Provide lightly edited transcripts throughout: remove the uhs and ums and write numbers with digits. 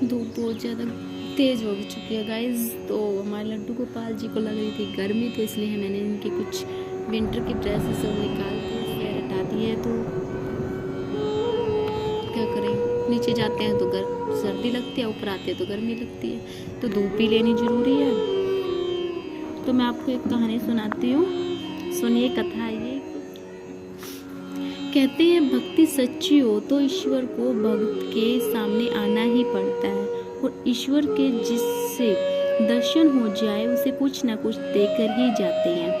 धूप बहुत ज़्यादा तेज़ हो चुकी है गाइस। तो हमारे लड्डू गोपाल जी को लग रही थी गर्मी, तो इसलिए मैंने इनके कुछ विंटर की ड्रेसेस सब निकाल के हटा दी है। तो क्या करें, नीचे जाते हैं तो सर्दी लगती है, ऊपर आते हैं तो गर्मी लगती है, तो धूप भी लेनी ज़रूरी है। तो मैं आपको एक कहानी सुनाती हूँ, सुनिए। कथा है ये। कहते हैं भक्ति सच्ची हो तो ईश्वर को भक्त के सामने आना ही पड़ता है, और ईश्वर के जिससे दर्शन हो जाए उसे कुछ न कुछ देकर ही जाते हैं।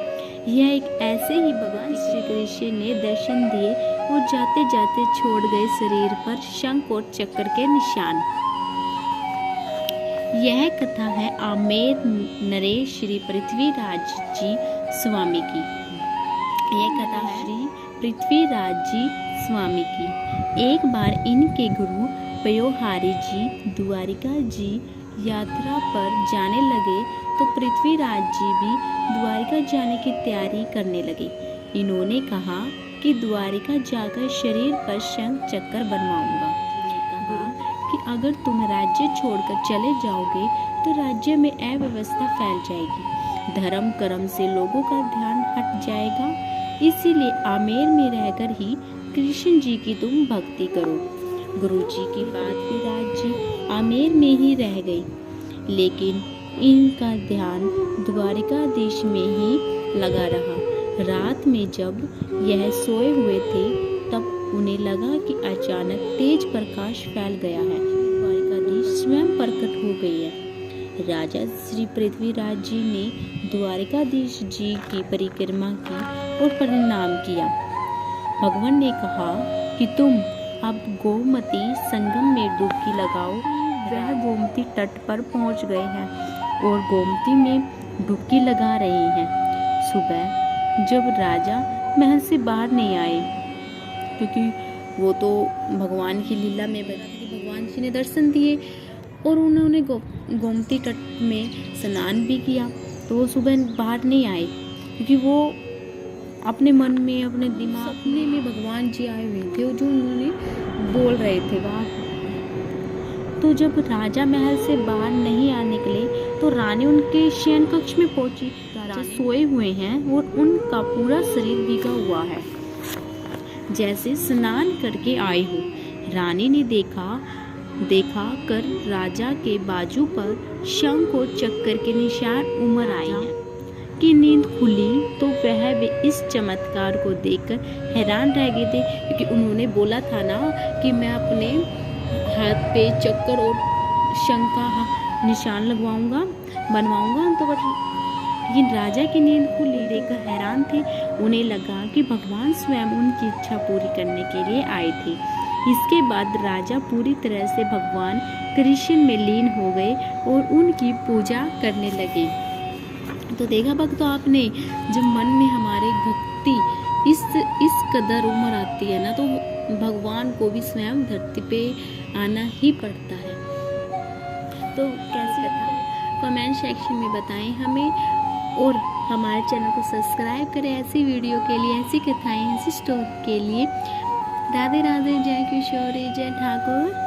यह एक ऐसे ही भगवान श्री कृष्ण ने दर्शन दिए और जाते जाते छोड़ गए शरीर पर शंख और चक्र के निशान। यह कथा है आमेर नरेश श्री पृथ्वीराज जी स्वामी की। यह कथा है श्री पृथ्वीराज जी स्वामी की। एक बार इनके गुरु पयोहारी जी द्वारिका जी यात्रा पर जाने लगे, तो पृथ्वीराज जी भी द्वारिका जाने की तैयारी करने लगे। इन्होंने कहा कि द्वारिका जाकर शरीर पर शंख चक्र बनवाऊंगा। कहा कि अगर तुम राज्य छोड़कर चले जाओगे तो राज्य में अव्यवस्था फैल जाएगी, धर्म कर्म से लोगों का ध्यान हट जाएगा, इसीलिए आमेर में रहकर ही कृष्ण जी की तुम भक्ति करो। गुरुजी की बात पे राज जी आमेर में ही रह गई, लेकिन इनका ध्यान द्वारिकाधीश में ही लगा रहा। रात में जब यह सोए हुए थे तब उन्हें लगा कि अचानक तेज प्रकाश फैल गया है, द्वारिकाधीश स्वयं प्रकट हो गई है। राजा श्री पृथ्वीराज जी ने द्वारिकाधीश जी की परिक्रमा की और प्रणाम किया। भगवान ने कहा कि तुम अब गोमती संगम में डुबकी लगाओ। वह गोमती तट पर पहुंच गए हैं और गोमती में डुबकी लगा रहे हैं। सुबह जब राजा महल से बाहर नहीं आए, क्योंकि वो तो भगवान की लीला में भगवान जी ने दर्शन दिए और उन्होंने गोमती तट में स्नान भी किया, तो वो सुबह बाहर नहीं आए, क्योंकि वो अपने मन में अपने दिमाग सपने में भगवान जी आए हुए थे जो उन्होंने बोल रहे थे बाहर। तो जब राजा महल से बाहर नहीं आ निकले तो रानी उनके शयन कक्ष में पहुंची। राजा सोए हुए हैं और उनका पूरा शरीर भीगा हुआ है, जैसे स्नान करके आए हो। रानी ने देखा कर राजा के बाजू पर शंख और चक्र के निशान उमड़ आए हैं। की नींद खुली तो वह भी इस चमत्कार को देखकर हैरान रह गए थे, क्योंकि उन्होंने बोला था ना कि मैं अपने हाथ पे चक्कर और शंख का निशान बनवाऊंगा। तो लेकिन राजा की नींद खुली देखकर हैरान थे। उन्हें लगा कि भगवान स्वयं उनकी इच्छा पूरी करने के लिए आए थे। इसके बाद राजा पूरी तरह से भगवान कृष्ण में लीन हो गए और उनकी पूजा करने लगे। तो देखा भक्तों आपने, जब मन में हमारे भक्ति इस कदर उम्र आती है ना, तो भगवान को भी स्वयं धरती पे आना ही पड़ता है। तो कैसी कथा कमेंट सेक्शन में बताएं हमें, और हमारे चैनल को सब्सक्राइब करें ऐसी वीडियो के लिए, ऐसी कथाएं, ऐसी स्टोरी के लिए। राधे राधे, जय किशोरी, जय ठाकुर।